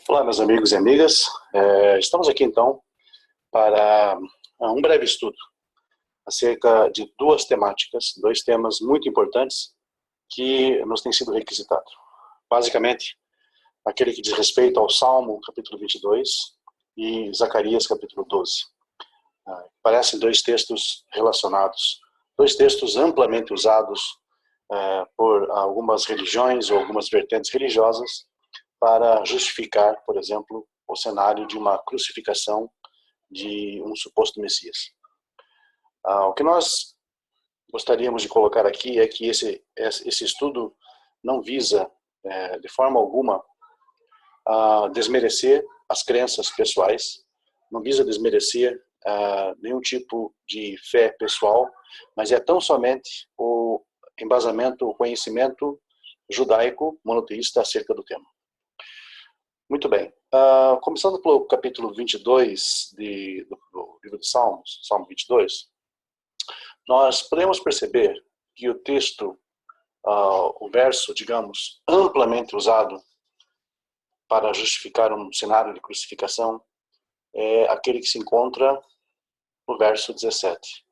Olá, meus amigos e amigas. Estamos aqui então para um breve estudo acerca de duas temáticas, dois temas muito importantes que nos têm sido requisitados. Basicamente, aquele que diz respeito ao Salmo, capítulo 22, e Zacarias, capítulo 12. Parecem dois textos relacionados, dois textos amplamente usados por algumas religiões ou algumas vertentes religiosas para justificar, por exemplo, o cenário de uma crucificação de um suposto Messias. O que nós gostaríamos de colocar aqui é que esse estudo não visa, de forma alguma, desmerecer as crenças pessoais, não visa desmerecer nenhum tipo de fé pessoal, mas é tão somente o embasamento, o conhecimento judaico monoteísta acerca do tema. Muito bem. Começando pelo capítulo 22 do livro de Salmos, Salmo 22, nós podemos perceber que o texto, o verso, digamos, amplamente usado para justificar um cenário de crucificação é aquele que se encontra no verso 17,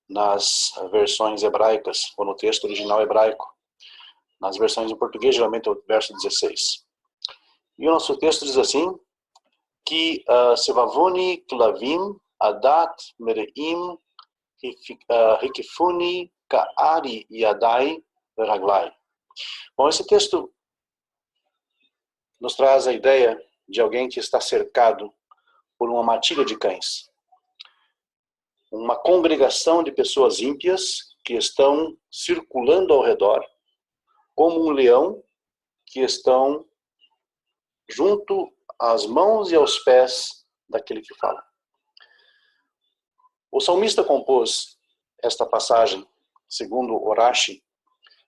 nas versões hebraicas, ou no texto original hebraico. Nas versões em português, geralmente é o verso 16. E o nosso texto diz assim, que Sevavoni Klavim Adat Mereim Hikifuni Ka'ari Yadai Veraglai. Bom, esse texto nos traz a ideia de alguém que está cercado por uma matilha de cães. Uma congregação de pessoas ímpias que estão circulando ao redor, como um leão que estão junto às mãos e aos pés daquele que fala. O salmista compôs esta passagem, segundo Urashi,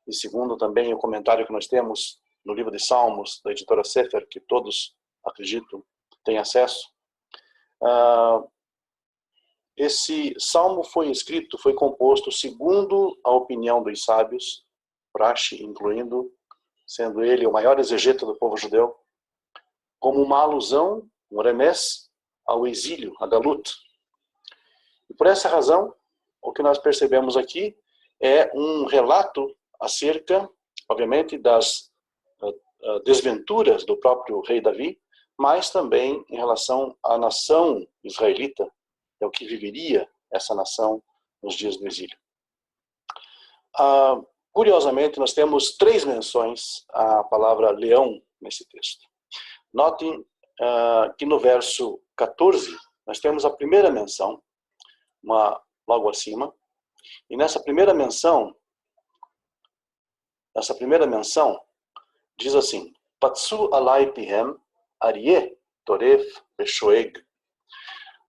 e segundo também o comentário que nós temos no livro de Salmos, da editora Sefer, que todos, acredito, têm acesso. Esse salmo foi composto segundo a opinião dos sábios, Urashi incluindo, sendo ele o maior exegeta do povo judeu, como uma alusão, um remés, ao exílio, a Galut. E por essa razão, o que nós percebemos aqui é um relato acerca, obviamente, das desventuras do próprio rei Davi, mas também em relação à nação israelita, é o que viveria essa nação nos dias do exílio. Curiosamente, nós temos 3 menções à palavra leão nesse texto. Notem que no verso 14, nós temos a primeira menção, logo acima, e nessa primeira menção diz assim, Patsu alai pihem aryeh toref beshoeg.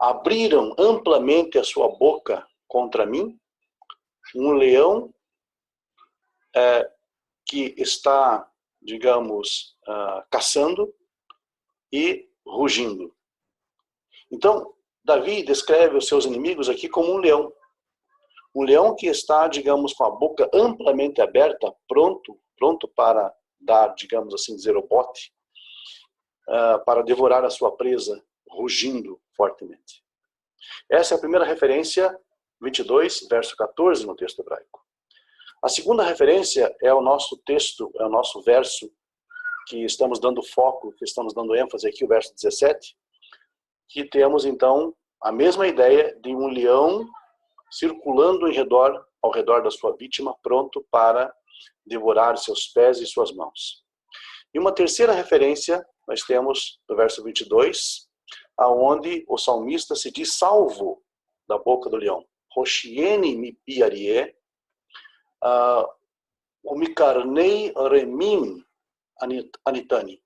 Abriram amplamente a sua boca contra mim, um leão que está, digamos, caçando e rugindo. Então, Davi descreve os seus inimigos aqui como um leão que está, digamos, com a boca amplamente aberta, pronto para dar, digamos assim, dizer o bote, para devorar a sua presa, rugindo fortemente. Essa é a primeira referência, 22, verso 14, no texto hebraico. A segunda referência é o nosso texto, é o nosso verso, que estamos dando foco, que estamos dando ênfase aqui, o verso 17, que temos então a mesma ideia de um leão circulando ao redor da sua vítima, pronto para devorar seus pés e suas mãos. E uma terceira referência nós temos no verso 22, aonde o salmista se diz salvo da boca do leão. Hoshieni mi piarie, umikarnei remim anitani.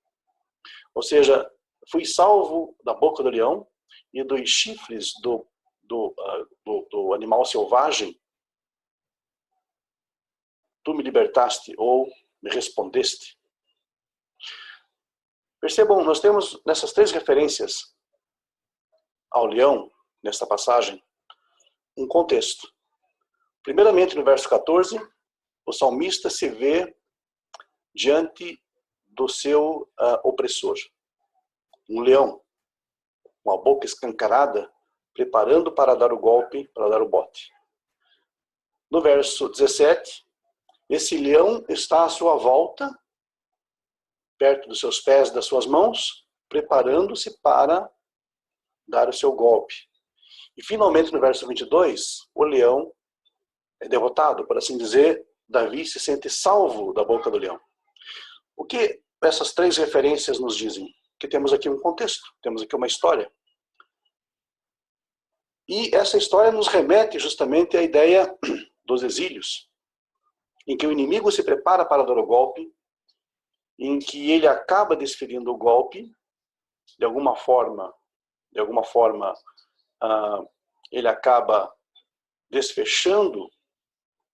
Ou seja, fui salvo da boca do leão e dos chifres do animal selvagem. Tu me libertaste ou me respondeste. Percebam, nós temos nessas 3 referências ao leão, nesta passagem, um contexto. Primeiramente, no verso 14, o salmista se vê diante do seu opressor. um leão, com a boca escancarada, preparando para dar o golpe, para dar o bote. No verso 17, esse leão está à sua volta, perto dos seus pés, das suas mãos, preparando-se para dar o seu golpe. E finalmente no verso 22, o leão é derrotado, por assim dizer, Davi se sente salvo da boca do leão. O que essas três referências nos dizem? Que temos aqui um contexto, temos aqui uma história. E essa história nos remete justamente à ideia dos exílios, em que o inimigo se prepara para dar o golpe, em que ele acaba desferindo o golpe, de alguma forma, ele acaba desfechando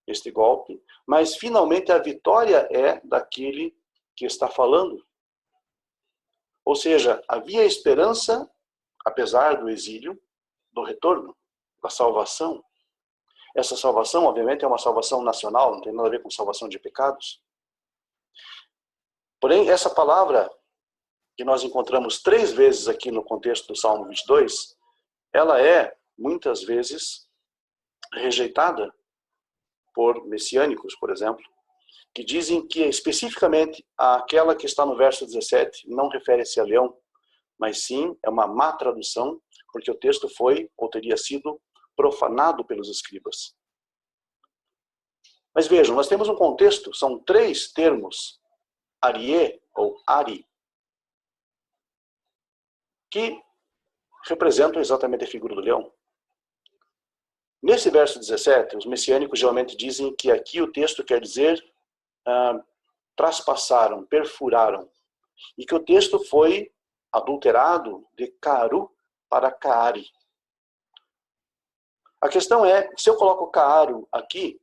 este golpe, mas finalmente a vitória é daquele que está falando. Ou seja, havia esperança, apesar do exílio, do retorno, da salvação. Essa salvação, obviamente, é uma salvação nacional, não tem nada a ver com salvação de pecados. Porém, essa palavra que nós encontramos 3 vezes aqui no contexto do Salmo 22, ela é, muitas vezes, rejeitada por messiânicos, por exemplo, que dizem que especificamente aquela que está no verso 17 não refere-se a leão, mas sim é uma má tradução, porque o texto foi ou teria sido profanado pelos escribas. Mas vejam, nós temos um contexto, são 3 termos, Arie ou Ari, que representam exatamente a figura do leão. Nesse verso 17, os messiânicos geralmente dizem que aqui o texto quer dizer traspassaram, perfuraram, e que o texto foi adulterado de Caru para Caari. A questão é, se eu coloco Caaro aqui,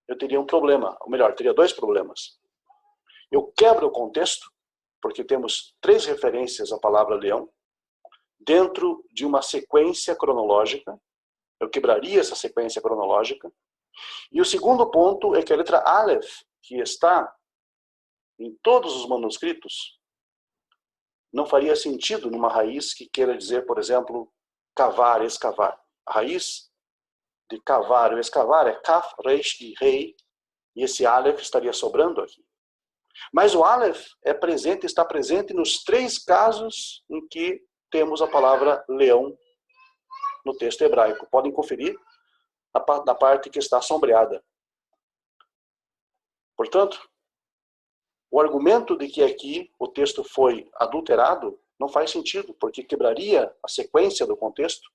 eu teria um problema, ou melhor, teria 2 problemas. Eu quebro o contexto, porque temos 3 referências à palavra leão, dentro de uma sequência cronológica. Eu quebraria essa sequência cronológica. E o segundo ponto é que a letra Aleph, que está em todos os manuscritos, não faria sentido numa raiz que queira dizer, por exemplo, cavar, escavar. A raiz de cavar ou escavar é kaf, reish e rei, e esse Aleph estaria sobrando aqui. Mas o Aleph está presente nos 3 casos em que temos a palavra leão no texto hebraico. Podem conferir na parte que está sombreada. Portanto, o argumento de que aqui o texto foi adulterado não faz sentido, porque quebraria a sequência do contexto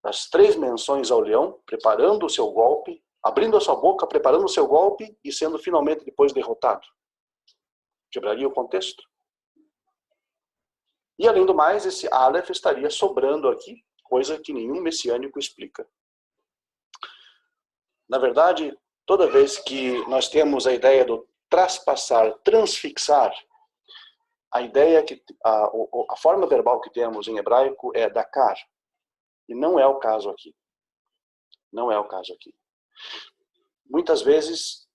das 3 menções ao leão, preparando o seu golpe, abrindo a sua boca, preparando o seu golpe e sendo finalmente depois derrotado. Quebraria o contexto. E além do mais, esse Aleph estaria sobrando aqui, coisa que nenhum messiânico explica. Na verdade, toda vez que nós temos a ideia do traspassar, transfixar, a ideia que a forma verbal que temos em hebraico é dakar. E não é o caso aqui. Não é o caso aqui. Muitas vezes,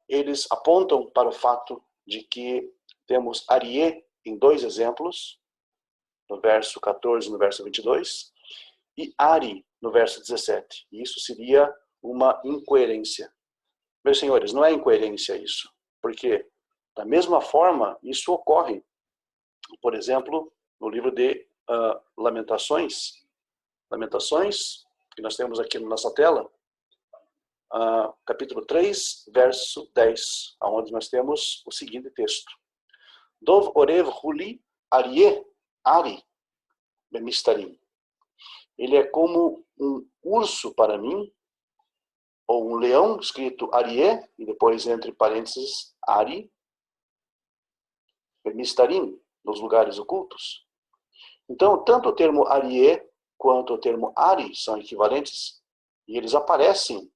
eles apontam para o fato de que temos Arie em 2 exemplos, no verso 14 e no verso 22, e Ari no verso 17. E isso seria uma incoerência. Meus senhores, não é incoerência isso. Porque, da mesma forma, isso ocorre, por exemplo, no livro de Lamentações. Lamentações, que nós temos aqui na nossa tela, capítulo 3, verso 10, onde nós temos o seguinte texto. Dov orev huli arie ari bemistarim. Ele é como um urso para mim, ou um leão, escrito Arie, e depois entre parênteses, Ari, bemistarim, nos lugares ocultos. Então, tanto o termo Arie quanto o termo Ari são equivalentes, e eles aparecem,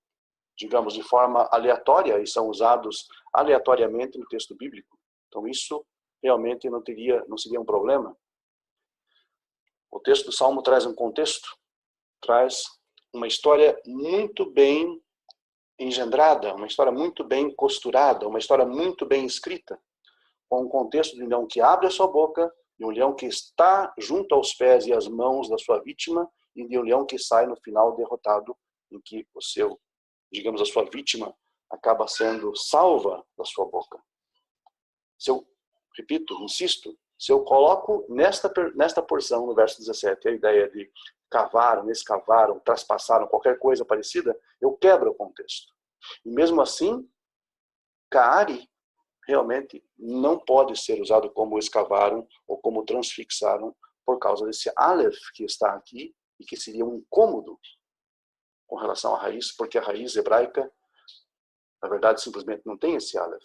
digamos, de forma aleatória, e são usados aleatoriamente no texto bíblico. Então, isso realmente não seria um problema. O texto do Salmo traz um contexto, traz uma história muito bem engendrada, uma história muito bem costurada, uma história muito bem escrita. com um contexto de um leão que abre a sua boca, de um leão que está junto aos pés e às mãos da sua vítima, e de um leão que sai no final derrotado, em que a sua vítima acaba sendo salva da sua boca. Repito, insisto, se eu coloco nesta porção, no verso 17, a ideia de cavaram, escavaram, traspassaram, qualquer coisa parecida, eu quebro o contexto. E mesmo assim, Ka'ari realmente não pode ser usado como escavaram ou como transfixaram por causa desse Aleph que está aqui e que seria um incômodo com relação à raiz, porque a raiz hebraica, na verdade, simplesmente não tem esse Aleph.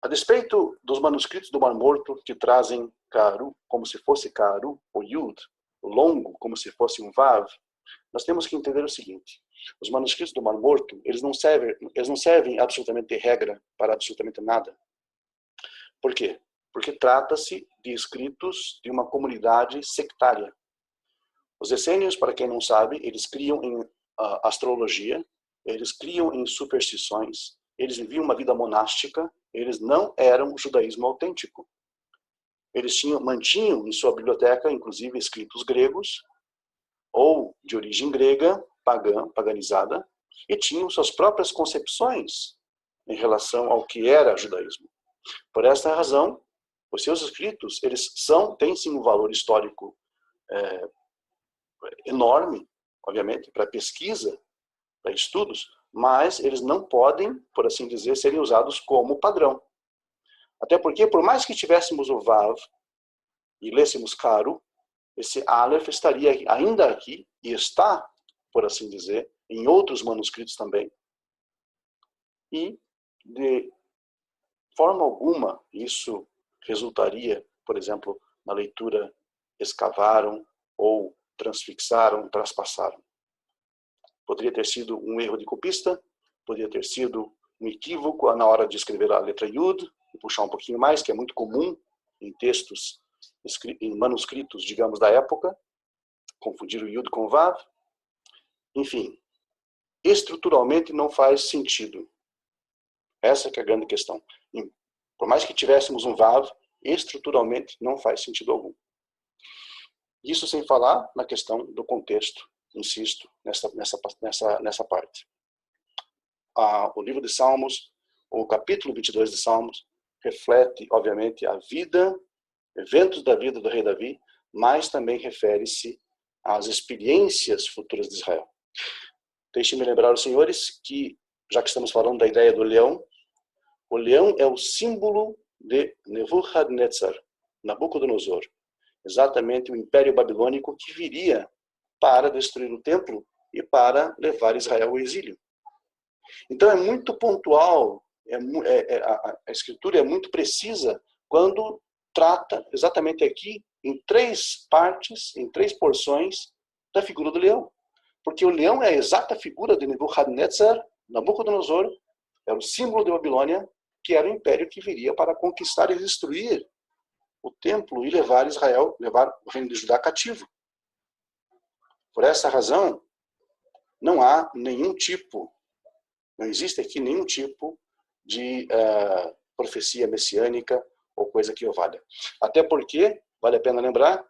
A despeito dos manuscritos do Mar Morto que trazem Ka'aru como se fosse Ka'aru, ou Yud, longo como se fosse um Vav, nós temos que entender o seguinte: os manuscritos do Mar Morto, eles não servem absolutamente de regra para absolutamente nada. Por quê? Porque trata-se de escritos de uma comunidade sectária. Os essênios, para quem não sabe, eles criam em astrologia, eles criam em superstições, eles viviam uma vida monástica, eles não eram judaísmo autêntico. Eles mantinham em sua biblioteca, inclusive, escritos gregos, ou de origem grega, paganizada, e tinham suas próprias concepções em relação ao que era judaísmo. Por esta razão, os seus escritos, eles têm sim um valor histórico enorme, obviamente, para pesquisa, para estudos, mas eles não podem, por assim dizer, serem usados como padrão. Até porque, por mais que tivéssemos o Vav e lêssemos Ka'aru, esse Aleph estaria ainda aqui, e está, por assim dizer, em outros manuscritos também. E, de forma alguma, isso resultaria, por exemplo, na leitura escavaram ou transfixaram, traspassaram. Poderia ter sido um erro de copista, poderia ter sido um equívoco na hora de escrever a letra Yud, e puxar um pouquinho mais, que é muito comum em textos, em manuscritos, digamos, da época, confundir o Yud com o Vav. Enfim, estruturalmente não faz sentido. Essa que é a grande questão. Por mais que tivéssemos um Vav, estruturalmente não faz sentido algum. Isso sem falar na questão do contexto, insisto, nessa parte. O livro de Salmos, o capítulo 22 de Salmos, reflete, obviamente, eventos da vida do rei Davi, mas também refere-se às experiências futuras de Israel. Deixem-me lembrar os senhores que, já que estamos falando da ideia do leão, o leão é o símbolo de Nebuchadnezzar, Nabucodonosor, exatamente o Império Babilônico que viria para destruir o templo e para levar Israel ao exílio. Então é muito pontual, a escritura é muito precisa quando trata exatamente aqui em 3 partes, em 3 porções da figura do leão. Porque o leão é a exata figura de Nebuchadnezzar, Nabucodonosor, era o símbolo de Babilônia, que era o império que viria para conquistar e destruir o templo e levar o reino de Judá cativo. Por essa razão, não existe aqui nenhum tipo de profecia messiânica ou coisa que o valha. Até porque, vale a pena lembrar,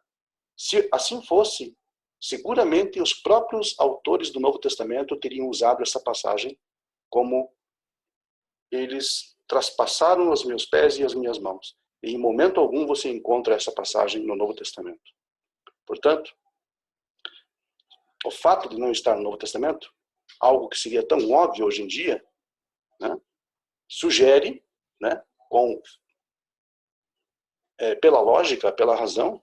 se assim fosse, seguramente os próprios autores do Novo Testamento teriam usado essa passagem como eles traspassaram os meus pés e as minhas mãos. E em momento algum você encontra essa passagem no Novo Testamento. Portanto, o fato de não estar no Novo Testamento, algo que seria tão óbvio hoje em dia, né, sugere, né, pela lógica, pela razão,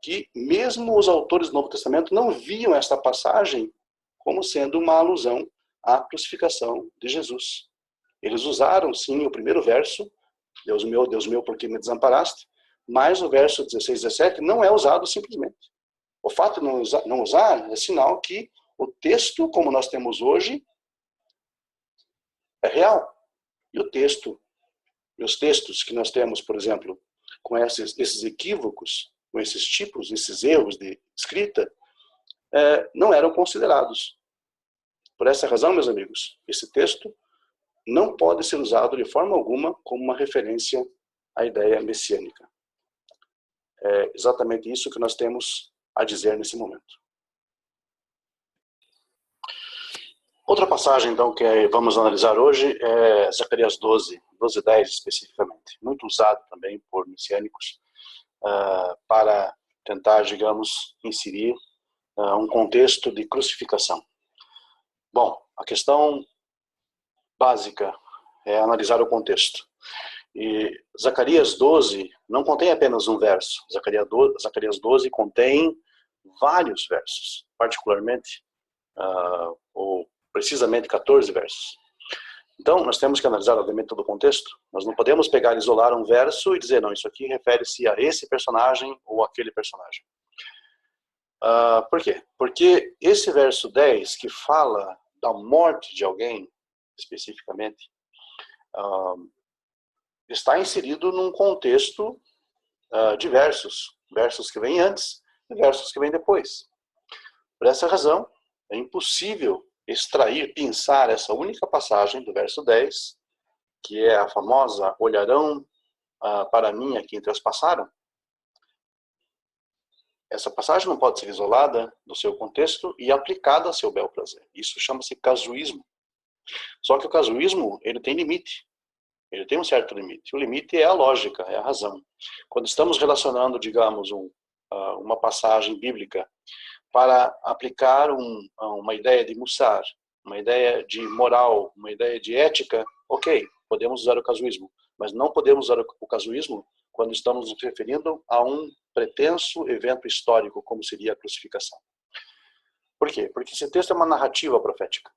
que mesmo os autores do Novo Testamento não viam esta passagem como sendo uma alusão à crucificação de Jesus. Eles usaram, sim, o primeiro verso, Deus meu, por que me desamparaste? Mas o verso 16 e 17 não é usado simplesmente. O fato de não usar é sinal que o texto, como nós temos hoje, é real. E os textos que nós temos, por exemplo, com esses equívocos, com esses tipos, esses erros de escrita, não eram considerados. Por essa razão, meus amigos, esse texto não pode ser usado de forma alguma como uma referência à ideia messiânica. É exatamente isso que nós temos a dizer nesse momento. Outra passagem, então, que vamos analisar hoje é Zacarias 12, 12:10 especificamente. Muito usado também por messiânicos para tentar, digamos, inserir um contexto de crucificação. Bom, a questão básica é analisar o contexto. E Zacarias 12 não contém apenas um verso. Zacarias 12 contém vários versos, particularmente, ou precisamente 14 versos. Então, nós temos que analisar, obviamente, todo o contexto. Nós não podemos pegar e isolar um verso e dizer, não, isso aqui refere-se a esse personagem ou aquele personagem. Por quê? Porque esse verso 10, que fala da morte de alguém, especificamente, está inserido num contexto de versos que vêm antes e versos que vêm depois. Por essa razão, é impossível extrair, pensar essa única passagem do verso 10, que é a famosa olharão para mim a quem traspassaram. Essa passagem não pode ser isolada do seu contexto e aplicada a seu bel prazer. Isso chama-se casuísmo. Só que o casuísmo, ele tem limite. Ele tem um certo limite. O limite é a lógica, é a razão. Quando estamos relacionando, digamos, uma passagem bíblica para aplicar uma ideia de mussar, uma ideia de moral, uma ideia de ética, ok, podemos usar o casuísmo. Mas não podemos usar o casuísmo quando estamos nos referindo a um pretenso evento histórico, como seria a crucificação. Por quê? Porque esse texto é uma narrativa profética.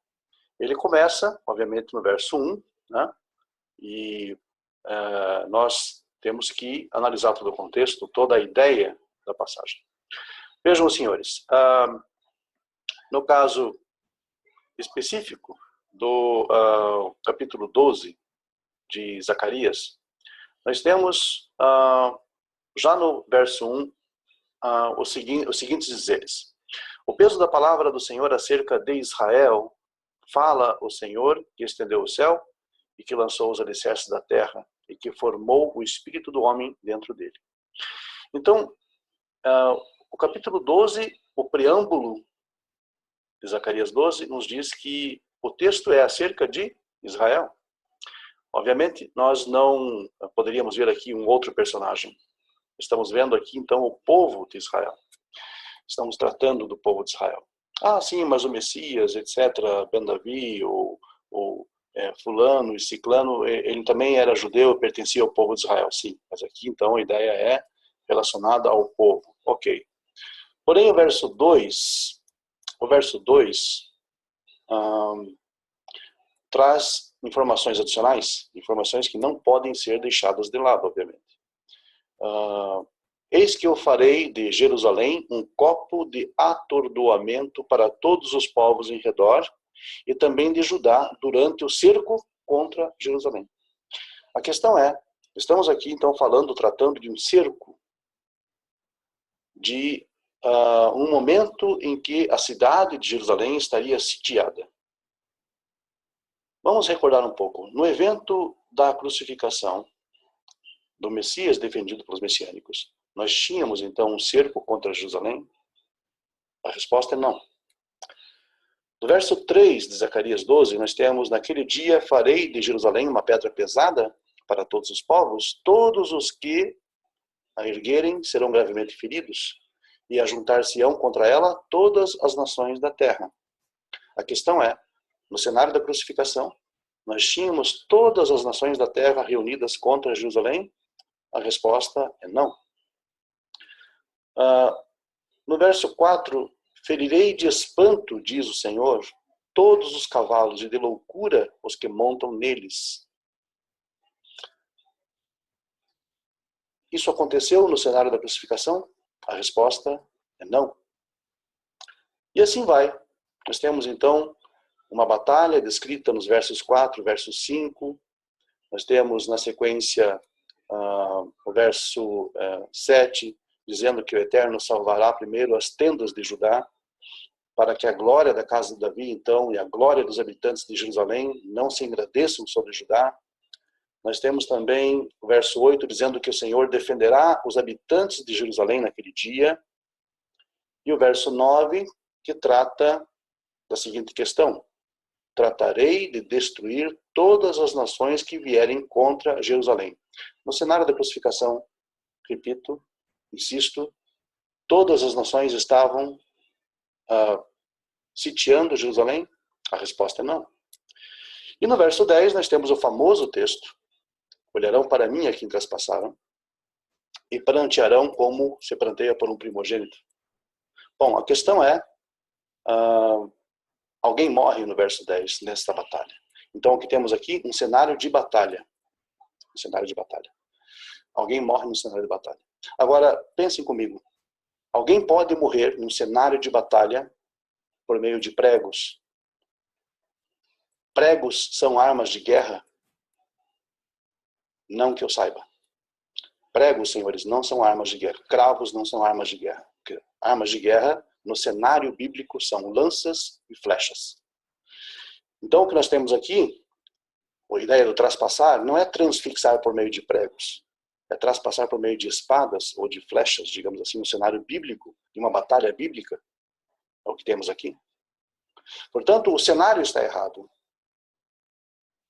Ele começa, obviamente, no verso 1, né? E nós temos que analisar todo o contexto, toda a ideia da passagem. Vejam, senhores, no caso específico do capítulo 12 de Zacarias, nós temos já no verso 1 os seguintes dizeres. O peso da palavra do Senhor acerca de Israel, fala o Senhor que estendeu o céu e que lançou os alicerces da terra e que formou o espírito do homem dentro dele. Então, o capítulo 12, o preâmbulo de Zacarias 12, nos diz que o texto é acerca de Israel. Obviamente, nós não poderíamos ver aqui um outro personagem. Estamos vendo aqui, então, o povo de Israel. Estamos tratando do povo de Israel. Sim, mas o Messias, etc., Ben Davi, ou fulano e ciclano, ele também era judeu, pertencia ao povo de Israel, sim. Mas aqui, então, a ideia é relacionada ao povo. Ok. Porém, o verso 2 traz informações adicionais, informações que não podem ser deixadas de lado, obviamente. Eis que eu farei de Jerusalém um copo de atordoamento para todos os povos em redor, e também de Judá durante o cerco contra Jerusalém. A questão é, estamos aqui então tratando de um cerco, de um momento em que a cidade de Jerusalém estaria sitiada. Vamos recordar um pouco. No evento da crucificação do Messias defendido pelos messiânicos, nós tínhamos então um cerco contra Jerusalém? A resposta é não. No verso 3 de Zacarias 12, nós temos, naquele dia farei de Jerusalém uma pedra pesada para todos os povos, todos os que a erguerem serão gravemente feridos, e ajuntar-se-ão contra ela todas as nações da terra. A questão é, no cenário da crucificação, nós tínhamos todas as nações da terra reunidas contra Jerusalém? A resposta é não. No verso 4, ferirei de espanto, diz o Senhor, todos os cavalos, e de loucura os que montam neles. Isso aconteceu no cenário da crucificação? A resposta é não. E assim vai. Nós temos então uma batalha descrita nos versos 4, verso 5. Nós temos na sequência o verso 7, dizendo que o Eterno salvará primeiro as tendas de Judá. para que a glória da casa de Davi, então, e a glória dos habitantes de Jerusalém não se engrandeçam sobre Judá. Nós temos também o verso 8, dizendo que o Senhor defenderá os habitantes de Jerusalém naquele dia. E o verso 9, que trata da seguinte questão: tratarei de destruir todas as nações que vierem contra Jerusalém. No cenário da crucificação, repito, insisto, todas as nações estavam sitiando Jerusalém? A resposta é não. E no verso 10 nós temos o famoso texto: olharão para mim a quem traspassaram e prantearão como se pranteia por um primogênito. Bom, a questão é, alguém morre no verso 10 nesta batalha. Então o que temos aqui? Um cenário de batalha. Um cenário de batalha. Alguém morre no cenário de batalha. Agora, pensem comigo. Alguém pode morrer num cenário de batalha por meio de pregos? Pregos são armas de guerra? Não que eu saiba. Pregos, senhores, não são armas de guerra. Cravos não são armas de guerra. Armas de guerra, no cenário bíblico, são lanças e flechas. Então, o que nós temos aqui, a ideia do traspassar, não é transfixar por meio de pregos. É traspassar por meio de espadas ou de flechas, digamos assim, no cenário bíblico, de uma batalha bíblica. É o que temos aqui. Portanto, o cenário está errado.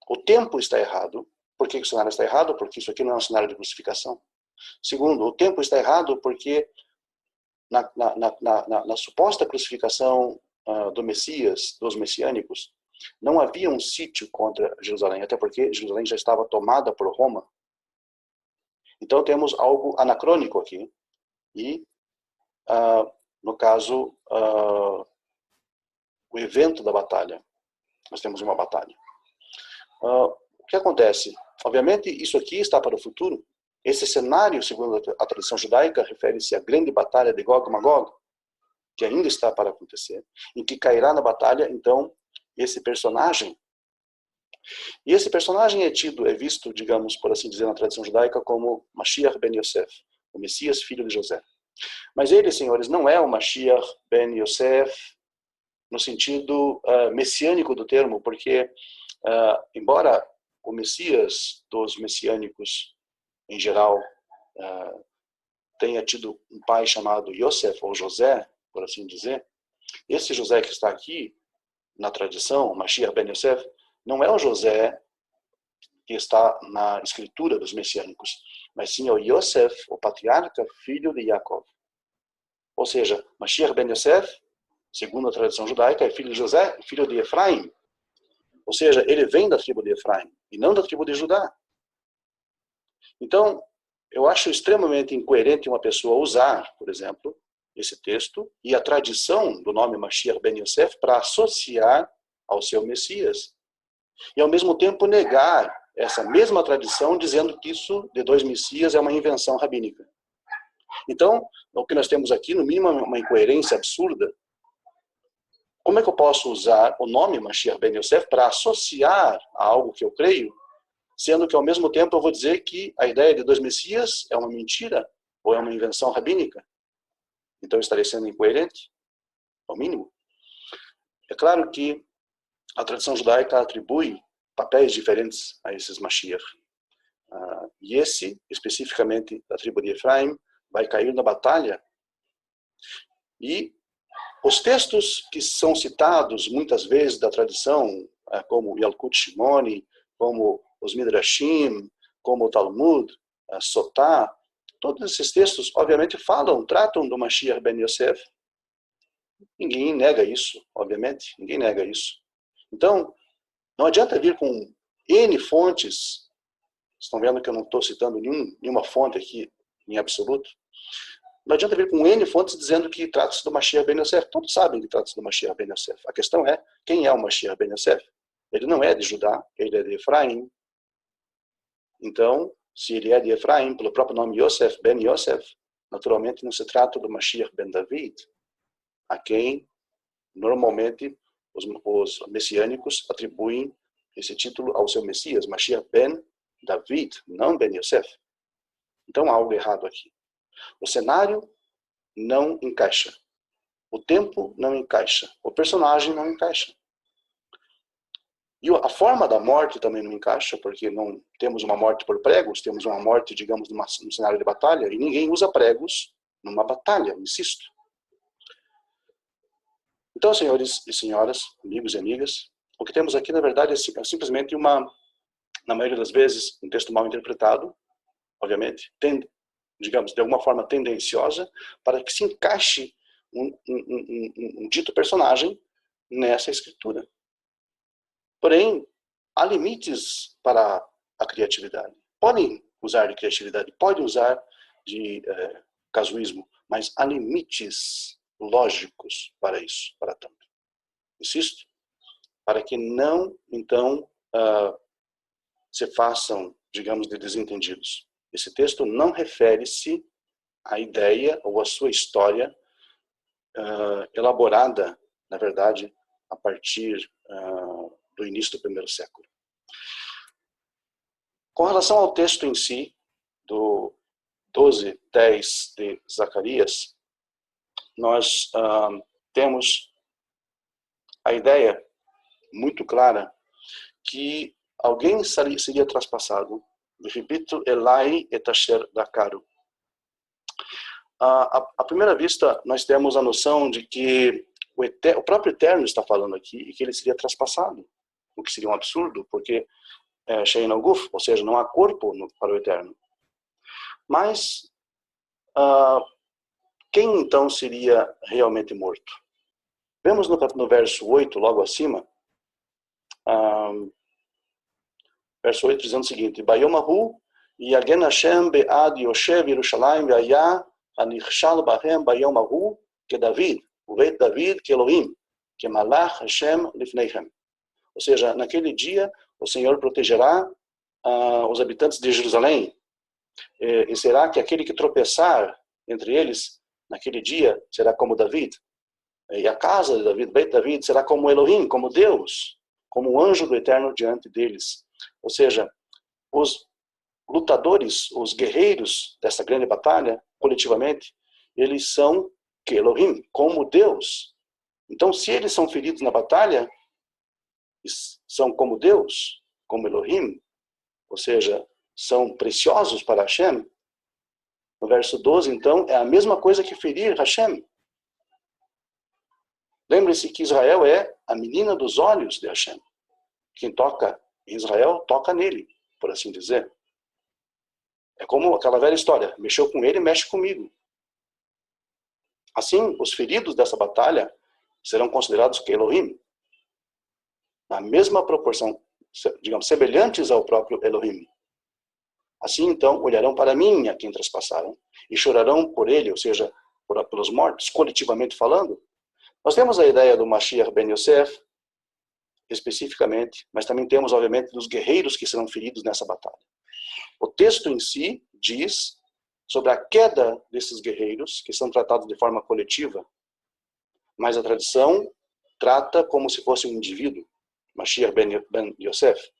O tempo está errado. Por que o cenário está errado? Porque isso aqui não é um cenário de crucificação. Segundo, o tempo está errado porque na suposta crucificação do Messias, dos messiânicos, não havia um sítio contra Jerusalém, até porque Jerusalém já estava tomada por Roma. Então temos algo anacrônico aqui. E, no caso, o evento da batalha. Nós temos uma batalha. O que acontece? Obviamente, isso aqui está para o futuro. Esse cenário, segundo a tradição judaica, refere-se à grande batalha de Gog e Magog, que ainda está para acontecer, em que cairá na batalha, então, esse personagem. E esse personagem é visto, digamos, por assim dizer, na tradição judaica, como Mashiach ben Yosef, o Messias, filho de José. Mas ele, senhores, não é o Mashiach ben Yosef no sentido messiânico do termo, porque, embora o Messias dos messiânicos, em geral, tenha tido um pai chamado Yosef, ou José, por assim dizer, esse José que está aqui, na tradição, Mashiach ben Yosef, não é o José que está na escritura dos messiânicos, mas sim o Yosef, o patriarca, filho de Jacob. Ou seja, Mashiach ben Yosef, segundo a tradição judaica, é filho de José, filho de Efraim. Ou seja, ele vem da tribo de Efraim, e não da tribo de Judá. Então, eu acho extremamente incoerente uma pessoa usar, por exemplo, esse texto e a tradição do nome Mashiach ben Yosef para associar ao seu Messias. E, ao mesmo tempo, negar essa mesma tradição, dizendo que isso de dois Messias é uma invenção rabínica. Então, o que nós temos aqui, no mínimo, é uma incoerência absurda. Como é que eu posso usar o nome Mashiach ben Yosef para associar a algo que eu creio, sendo que, ao mesmo tempo, eu vou dizer que a ideia de dois Messias é uma mentira ou é uma invenção rabínica? Então, eu estarei sendo incoerente, ao mínimo. É claro que a tradição judaica atribui papéis diferentes a esses Mashiach. E esse, especificamente da tribo de Efraim, vai cair na batalha. E os textos que são citados muitas vezes da tradição, como Yalkut Shimoni, como os Midrashim, como o Talmud, Sotá, todos esses textos, obviamente, tratam do Mashiach ben Yosef. Ninguém nega isso, obviamente, ninguém nega isso. Então, não adianta vir com N fontes, estão vendo que eu não estou citando nenhuma fonte aqui em absoluto, não adianta vir com N fontes dizendo que trata-se do Mashiach ben Yosef. Todos sabem que trata-se do Mashiach ben Yosef. A questão é, quem é o Mashiach ben Yosef? Ele não é de Judá, ele é de Efraim. Então, se ele é de Efraim, pelo próprio nome Yosef ben Yosef, naturalmente não se trata do Mashiach ben David, a quem normalmente os messiânicos atribuem esse título ao seu Messias, Mashiach ben David, não ben Yosef. Então há algo errado aqui. O cenário não encaixa. O tempo não encaixa. O personagem não encaixa. E a forma da morte também não encaixa, porque não temos uma morte por pregos, temos uma morte, digamos, num cenário de batalha, e ninguém usa pregos numa batalha, insisto. Então, senhores e senhoras, amigos e amigas, o que temos aqui, na verdade, é simplesmente na maioria das vezes, um texto mal interpretado, obviamente, digamos, de alguma forma tendenciosa, para que se encaixe um dito personagem nessa escritura. Porém, há limites para a criatividade. Podem usar de criatividade, podem usar de casuísmo, mas há limites lógicos para isso, para tanto. Insisto, para que não, então, se façam, digamos, de desentendidos. Esse texto não refere-se à ideia ou à sua história elaborada, na verdade, a partir do início do primeiro século. Com relação ao texto em si, do 12:10 de Zacarias, nós temos a ideia muito clara que alguém seria traspassado. Repito, Elai et asher dakaru. À primeira vista, nós temos a noção de que o próprio Eterno está falando aqui e que ele seria traspassado, o que seria um absurdo, porque Shein al-Guf, ou seja, não há corpo para o Eterno. Mas quem então seria realmente morto? Vemos no verso 8, logo acima, verso 8 dizendo o seguinte: Bayomahu yagen Hashem be'ad Yoshev Yerushalayim ve'aya anichshal bahem Bayomahu que David, o rei David, que Elohim, que Malach Hashem lifneichem. Ou seja, naquele dia o Senhor protegerá os habitantes de Jerusalém. E será que aquele que tropeçar entre eles naquele dia será como David? E a casa de David, Beit David, será como Elohim, como Deus, como o anjo do Eterno diante deles. Ou seja, os lutadores, os guerreiros dessa grande batalha, coletivamente, eles são que Elohim, como Deus. Então, se eles são feridos na batalha, são como Deus, como Elohim, ou seja, são preciosos para Hashem. No verso 12, então, é a mesma coisa que ferir Hashem. Lembre-se que Israel é a menina dos olhos de Hashem. Quem toca em Israel, toca nele, por assim dizer. É como aquela velha história, mexeu com ele, mexe comigo. Assim, os feridos dessa batalha serão considerados que Elohim, na mesma proporção, digamos, semelhantes ao próprio Elohim. Assim, então, olharão para mim, a quem traspassaram, e chorarão por ele, ou seja, pelos mortos, coletivamente falando. Nós temos a ideia do Mashiach ben Yosef, especificamente, mas também temos, obviamente, dos guerreiros que serão feridos nessa batalha. O texto em si diz sobre a queda desses guerreiros, que são tratados de forma coletiva, mas a tradição trata como se fosse um indivíduo, Mashiach ben Yosef.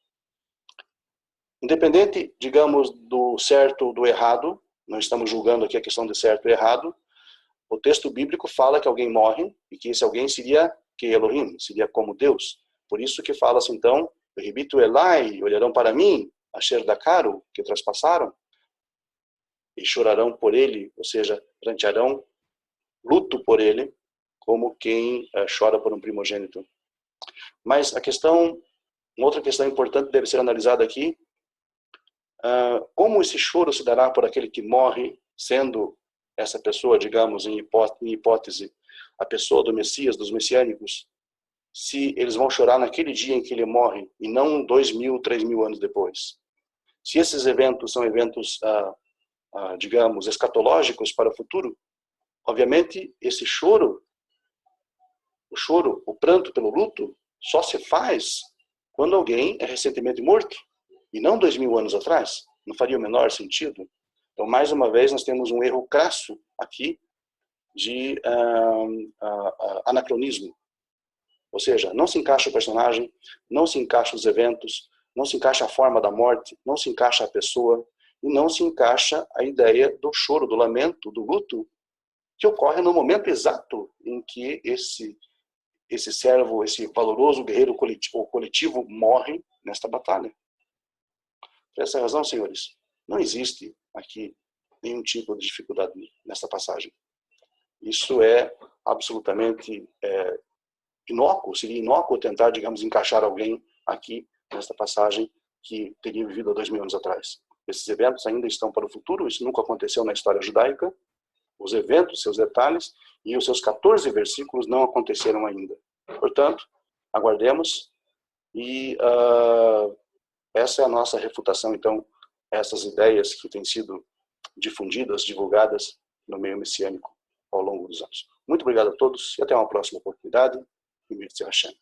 Independente, digamos, do certo ou do errado, não estamos julgando aqui a questão de certo e errado, o texto bíblico fala que alguém morre e que esse alguém seria que Elohim, seria como Deus. Por isso que fala-se então, Repito Elai, olharão para mim, asher dakaru, que traspassaram, e chorarão por ele, ou seja, prantearão luto por ele, como quem chora por um primogênito. Mas uma outra questão importante deve ser analisada aqui, como esse choro se dará por aquele que morre, sendo essa pessoa, digamos, em hipótese, a pessoa do Messias, dos messiânicos, se eles vão chorar naquele dia em que ele morre, e não 2.000, 3.000 anos depois. Se esses eventos são eventos, digamos, escatológicos para o futuro, obviamente esse choro, o pranto pelo luto, só se faz quando alguém é recentemente morto, e não 2.000 anos atrás. Não faria o menor sentido. Então, mais uma vez, nós temos um erro crasso aqui de anacronismo. Ou seja, não se encaixa o personagem, não se encaixa os eventos, não se encaixa a forma da morte, não se encaixa a pessoa, e não se encaixa a ideia do choro, do lamento, do luto que ocorre no momento exato em que esse servo, esse valoroso guerreiro coletivo morre nesta batalha. Por essa razão, senhores, não existe aqui nenhum tipo de dificuldade nesta passagem. Isso é absolutamente inócuo, seria inócuo tentar, digamos, encaixar alguém aqui nesta passagem que teria vivido há 2000 anos atrás. Esses eventos ainda estão para o futuro, isso nunca aconteceu na história judaica. Os eventos, seus detalhes e os seus 14 versículos não aconteceram ainda. Portanto, aguardemos e essa é a nossa refutação, então, essas ideias que têm sido difundidas, divulgadas no meio messiânico ao longo dos anos. Muito obrigado a todos e até uma próxima oportunidade. E Mircea Hashem.